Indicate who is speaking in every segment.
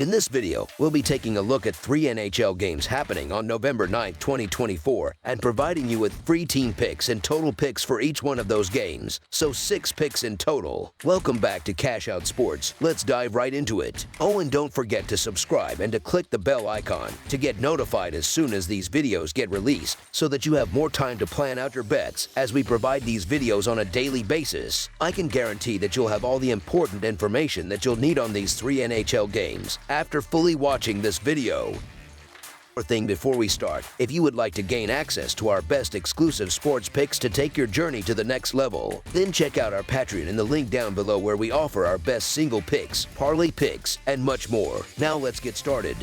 Speaker 1: In this video, we'll be taking a look at 3 NHL games happening on November 9, 2024, and providing you with free team picks and total picks for each one of those games, so 6 picks in total. Welcome back to Cash Out Sports. Let's dive right into it. Oh, and don't forget to subscribe and to click the bell icon to get notified as soon as these videos get released, so that you have more time to plan out your bets as we provide these videos on a daily basis. I can guarantee that you'll have all the important information that you'll need on these 3 NHL games after fully watching this video. One thing before we start, if you would like to gain access to our best exclusive sports picks to take your journey to the next level, then check out our Patreon in the link down below where we offer our best single picks, parlay picks, and much more. Now let's get started.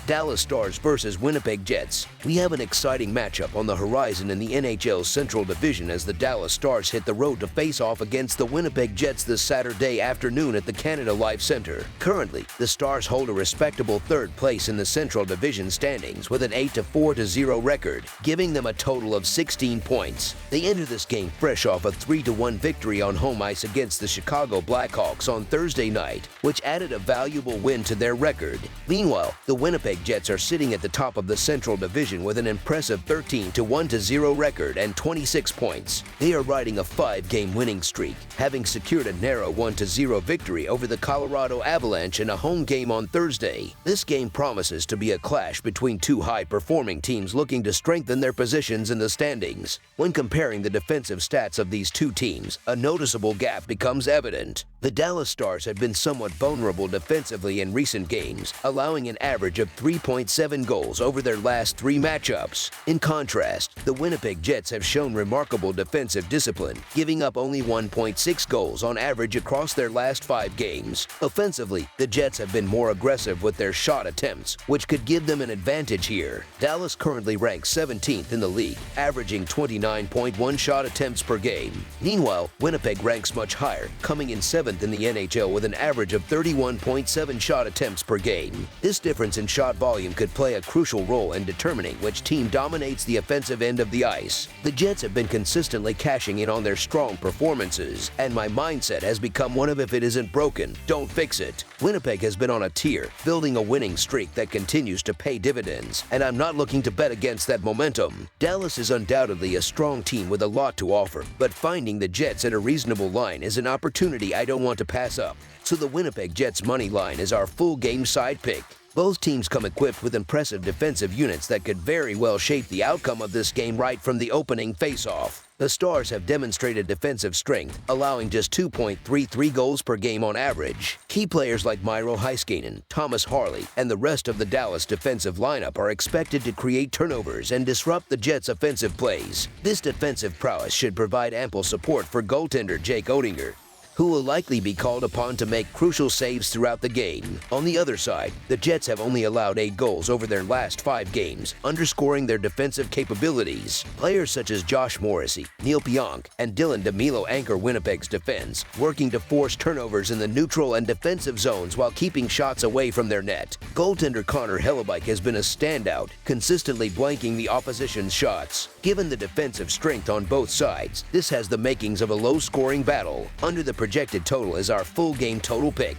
Speaker 1: Dallas Stars versus Winnipeg Jets. We have an exciting matchup on the horizon in the NHL's Central Division as the Dallas Stars hit the road to face off against the Winnipeg Jets this Saturday afternoon at the Canada Life Center. Currently, the Stars hold a respectable third place in the Central Division standings with an 8-4-0 record, giving them a total of 16 points. They enter this game fresh off a 3-1 victory on home ice against the Chicago Blackhawks on Thursday night, which added a valuable win to their record. Meanwhile, the Winnipeg Jets are sitting at the top of the Central Division with an impressive 13-1-0 record and 26 points. They are riding a 5-game winning streak, having secured a narrow 1-0 victory over the Colorado Avalanche in a home game on Thursday. This game promises to be a clash between two high-performing teams looking to strengthen their positions in the standings. When comparing the defensive stats of these two teams, a noticeable gap becomes evident. The Dallas Stars have been somewhat vulnerable defensively in recent games, allowing an average of 3.7 goals over their last 3 matchups. In contrast, the Winnipeg Jets have shown remarkable defensive discipline, giving up only 1.6 goals on average across their last 5 games. Offensively, the Jets have been more aggressive with their shot attempts, which could give them an advantage here. Dallas currently ranks 17th in the league, averaging 29.1 shot attempts per game. Meanwhile, Winnipeg ranks much higher, coming in 7th in the NHL with an average of 31.7 shot attempts per game. This difference in shot volume could play a crucial role in determining which team dominates the offensive end of the ice. The Jets have been consistently cashing in on their strong performances, and my mindset has become one of if it isn't broken, don't fix it. Winnipeg has been on a tear, building a winning streak that continues to pay dividends, and I'm not looking to bet against that momentum. Dallas is undoubtedly a strong team with a lot to offer, but finding the Jets at a reasonable line is an opportunity I don't want to pass up. So the Winnipeg Jets money line is our full game side pick. Both teams come equipped with impressive defensive units that could very well shape the outcome of this game right from the opening face-off. The Stars have demonstrated defensive strength, allowing just 2.33 goals per game on average. Key players like Miro Heiskanen, Thomas Harley, and the rest of the Dallas defensive lineup are expected to create turnovers and disrupt the Jets' offensive plays. This defensive prowess should provide ample support for goaltender Jake Oettinger, who will likely be called upon to make crucial saves throughout the game. On the other side, the Jets have only allowed 8 goals over their last 5 games, underscoring their defensive capabilities. Players such as Josh Morrissey, Neil Pionk, and Dylan DeMilo anchor Winnipeg's defense, working to force turnovers in the neutral and defensive zones while keeping shots away from their net. Goaltender Connor Hellebuyck has been a standout, consistently blanking the opposition's shots. Given the defensive strength on both sides, this has the makings of a low-scoring battle. Under the projected total is our full game total pick.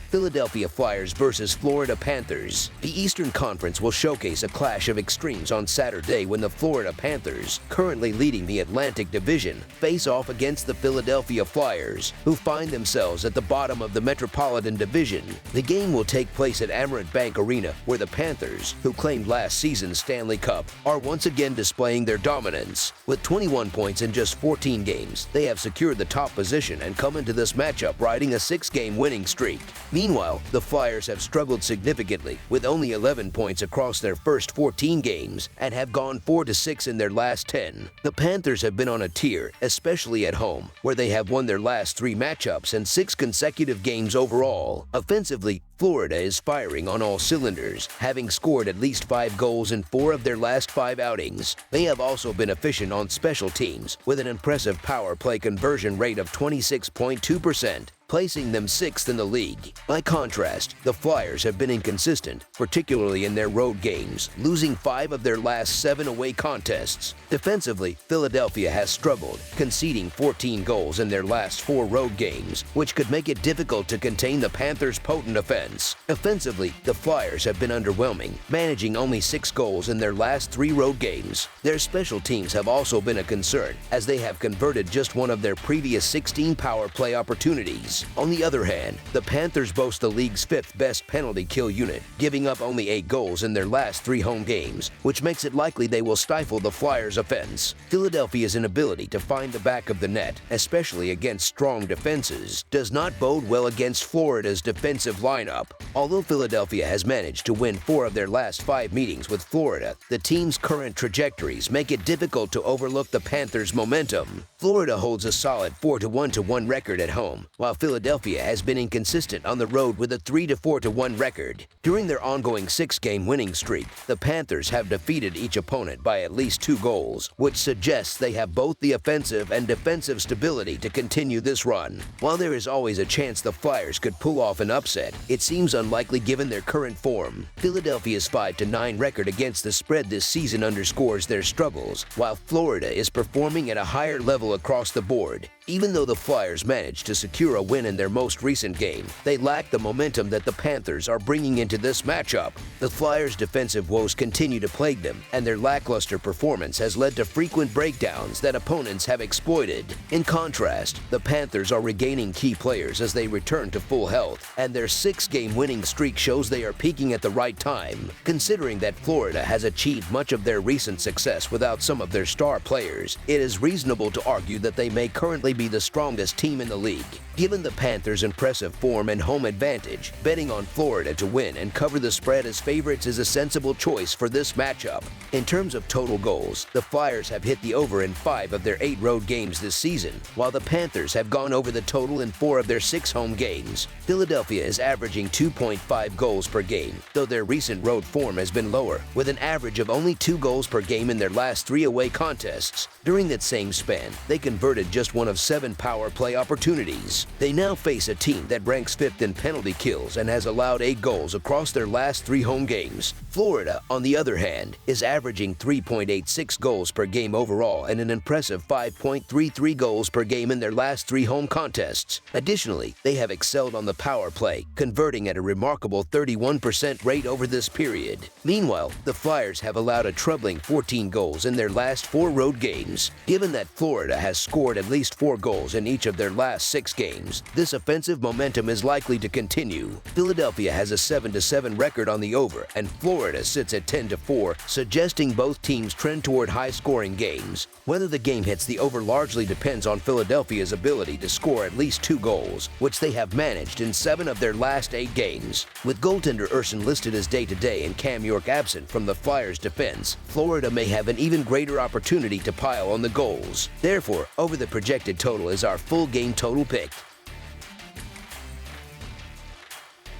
Speaker 1: Philadelphia Flyers versus Florida Panthers. The Eastern Conference will showcase a clash of extremes on Saturday when the Florida Panthers, currently leading the Atlantic Division, face off against the Philadelphia Flyers, who find themselves at the bottom of the Metropolitan Division. The game will take place at Amerant Bank Arena, where the Panthers, who claimed last season's Stanley Cup, are once again displaying their dominance. With 21 points in just 14 games, they have secured the top position and come into this matchup riding a 6-game winning streak. Meanwhile, the Flyers have struggled significantly with only 11 points across their first 14 games and have gone 4-6 in their last 10. The Panthers have been on a tear, especially at home, where they have won their last 3 matchups and 6 consecutive games overall. Offensively, Florida is firing on all cylinders, having scored at least 5 goals in 4 of their last 5 outings. They have also been efficient on special teams, with an impressive power play conversion rate of 26.2%. placing them 6th in the league. By contrast, the Flyers have been inconsistent, particularly in their road games, losing 5 of their last 7 away contests. Defensively, Philadelphia has struggled, conceding 14 goals in their last 4 road games, which could make it difficult to contain the Panthers' potent offense. Offensively, the Flyers have been underwhelming, managing only 6 goals in their last 3 road games. Their special teams have also been a concern, as they have converted just one of their previous 16 power play opportunities. On the other hand, the Panthers boast the league's 5th best penalty kill unit, giving up only 8 goals in their last 3 home games, which makes it likely they will stifle the Flyers' offense. Philadelphia's inability to find the back of the net, especially against strong defenses, does not bode well against Florida's defensive lineup. Although Philadelphia has managed to win 4 of their last 5 meetings with Florida, the team's current trajectories make it difficult to overlook the Panthers' momentum. Florida holds a solid 4-1 record at home, while Philadelphia has been inconsistent on the road with a 3-4 record. During their ongoing 6-game winning streak, the Panthers have defeated each opponent by at least 2 goals, which suggests they have both the offensive and defensive stability to continue this run. While there is always a chance the Flyers could pull off an upset, it seems unlikely given their current form. Philadelphia's 5-9 record against the spread this season underscores their struggles, while Florida is performing at a higher level across the board. Even though the Flyers managed to secure a win in their most recent game, they lack the momentum that the Panthers are bringing into this matchup. The Flyers' defensive woes continue to plague them, and their lackluster performance has led to frequent breakdowns that opponents have exploited. In contrast, the Panthers are regaining key players as they return to full health, and their 6-game winning streak shows they are peaking at the right time. Considering that Florida has achieved much of their recent success without some of their star players, it is reasonable to argue that they may currently be the strongest team in the league. Given the Panthers' impressive form and home advantage, betting on Florida to win and cover the spread as favorites is a sensible choice for this matchup. In terms of total goals, the Flyers have hit the over in 5 of their 8 road games this season, while the Panthers have gone over the total in 4 of their 6 home games. Philadelphia is averaging 2.5 goals per game, though their recent road form has been lower, with an average of only 2 goals per game in their last 3 away contests. During that same span, they converted just 1 of 7 power play opportunities. They now face a team that ranks 5th in penalty kills and has allowed 8 goals across their last 3 home games. Florida, on the other hand, is averaging 3.86 goals per game overall and an impressive 5.33 goals per game in their last 3 home contests. Additionally, they have excelled on the power play, converting at a remarkable 31% rate over this period. Meanwhile, the Flyers have allowed a troubling 14 goals in their last 4 road games. Given that Florida has scored at least 4 goals in each of their last 6 games, this offensive momentum is likely to continue. Philadelphia has a 7-7 record on the over, and Florida sits at 10-4, suggesting both teams trend toward high-scoring games. Whether the game hits the over largely depends on Philadelphia's ability to score at least 2 goals, which they have managed in 7 of their last 8 games. With goaltender Urson listed as day-to-day and Cam York absent from the Flyers' defense, Florida may have an even greater opportunity to pile on the goals. Therefore, over the projected total is our full game total pick.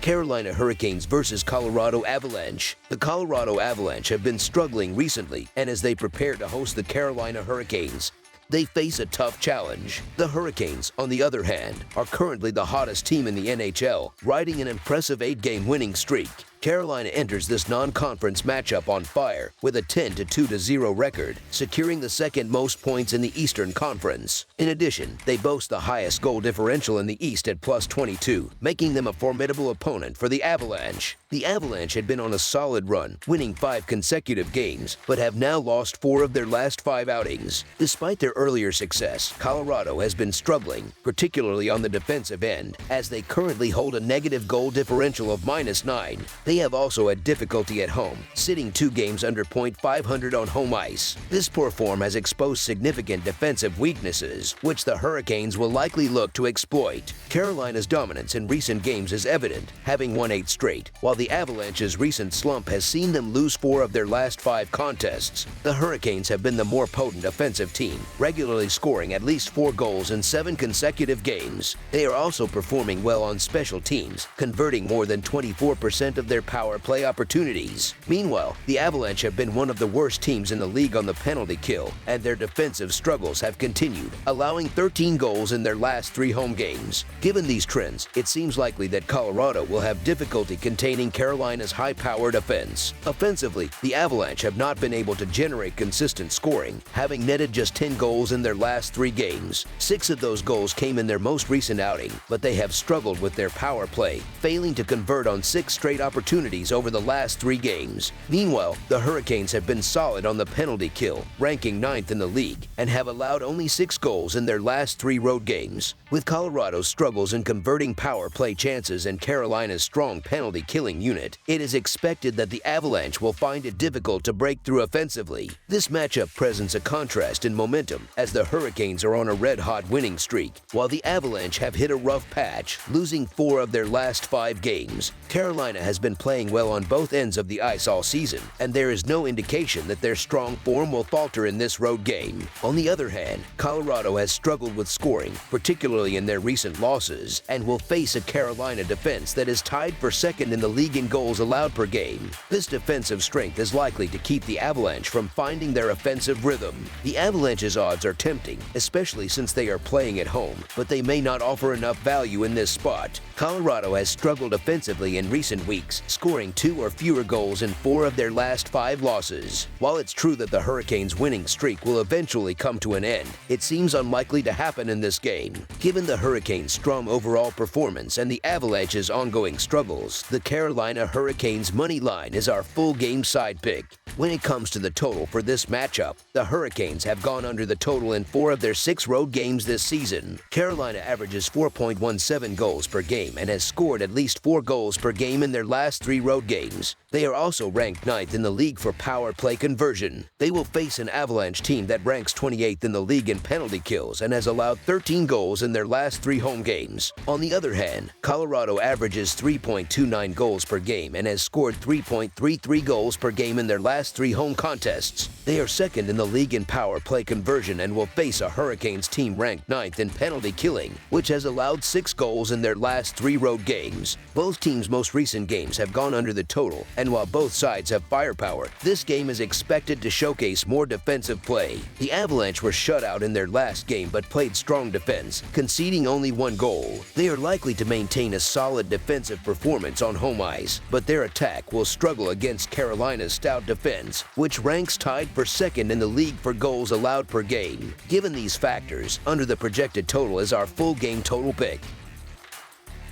Speaker 1: Carolina Hurricanes versus Colorado Avalanche. The Colorado Avalanche have been struggling recently, and as they prepare to host the Carolina Hurricanes, they face a tough challenge. The Hurricanes, on the other hand, are currently the hottest team in the NHL, riding an impressive 8-game winning streak. Carolina enters this non-conference matchup on fire with a 10-2-0 record, securing the 2nd most points in the Eastern Conference. In addition, they boast the highest goal differential in the East at +22, making them a formidable opponent for the Avalanche. The Avalanche had been on a solid run, winning 5 consecutive games, but have now lost 4 of their last 5 outings. Despite their earlier success, Colorado has been struggling, particularly on the defensive end, as they currently hold a negative goal differential of -9. They have also had difficulty at home, sitting 2 games under .500 on home ice. This poor form has exposed significant defensive weaknesses, which the Hurricanes will likely look to exploit. Carolina's dominance in recent games is evident, having won 8 straight, while the Avalanche's recent slump has seen them lose 4 of their last 5 contests. The Hurricanes have been the more potent offensive team, regularly scoring at least 4 goals in 7 consecutive games. They are also performing well on special teams, converting more than 24% of their their power play opportunities. Meanwhile, the Avalanche have been one of the worst teams in the league on the penalty kill, and their defensive struggles have continued, allowing 13 goals in their last 3 home games. Given these trends, it seems likely that Colorado will have difficulty containing Carolina's high-powered offense. Offensively, the Avalanche have not been able to generate consistent scoring, having netted just 10 goals in their last 3 games. 6 of those goals came in their most recent outing, but they have struggled with their power play, failing to convert on 6 straight opportunities over the last 3 games. Meanwhile, the Hurricanes have been solid on the penalty kill, ranking 9th in the league, and have allowed only 6 goals in their last 3 road games. With Colorado's struggles in converting power play chances and Carolina's strong penalty killing unit, it is expected that the Avalanche will find it difficult to break through offensively. This matchup presents a contrast in momentum, as the Hurricanes are on a red-hot winning streak, while the Avalanche have hit a rough patch, losing 4 of their last 5 games. Carolina has been playing well on both ends of the ice all season, and there is no indication that their strong form will falter in this road game. On the other hand, Colorado has struggled with scoring, particularly in their recent losses, and will face a Carolina defense that is tied for second in the league in goals allowed per game. This defensive strength is likely to keep the Avalanche from finding their offensive rhythm. The Avalanche's odds are tempting, especially since they are playing at home, but they may not offer enough value in this spot. Colorado has struggled offensively in recent weeks, scoring 2 or fewer goals in 4 of their last 5 losses. While it's true that the Hurricanes' winning streak will eventually come to an end, it seems unlikely to happen in this game. Given the Hurricanes' strong overall performance and the Avalanche's ongoing struggles, the Carolina Hurricanes money line is our full game side pick. When it comes to the total for this matchup, the Hurricanes have gone under the total in 4 of their 6 road games this season. Carolina averages 4.17 goals per game and has scored at least 4 goals per game in their last 3 road games. They are also ranked 9th in the league for power play conversion. They will face an Avalanche team that ranks 28th in the league in penalty kills and has allowed 13 goals in their last 3 home games. On the other hand, Colorado averages 3.29 goals per game and has scored 3.33 goals per game in their last 3 home contests. They are second in the league in power play conversion and will face a Hurricanes team ranked 9th in penalty killing, which has allowed 6 goals in their last 3 road games. Both teams' most recent games have gone under the total, and while both sides have firepower, this game is expected to showcase more defensive play. The Avalanche were shut out in their last game but played strong defense, conceding only 1 goal. They are likely to maintain a solid defensive performance on home ice, but their attack will struggle against Carolina's stout defense, which ranks tied for second in the league for goals allowed per game. Given these factors, under the projected total is our full game total pick.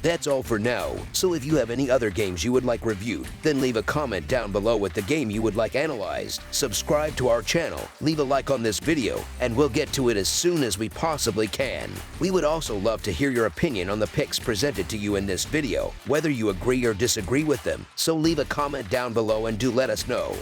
Speaker 1: That's all for now, so if you have any other games you would like reviewed, then leave a comment down below with the game you would like analyzed. Subscribe to our channel, leave a like on this video, and we'll get to it as soon as we possibly can. We would also love to hear your opinion on the picks presented to you in this video, whether you agree or disagree with them, so leave a comment down below and do let us know.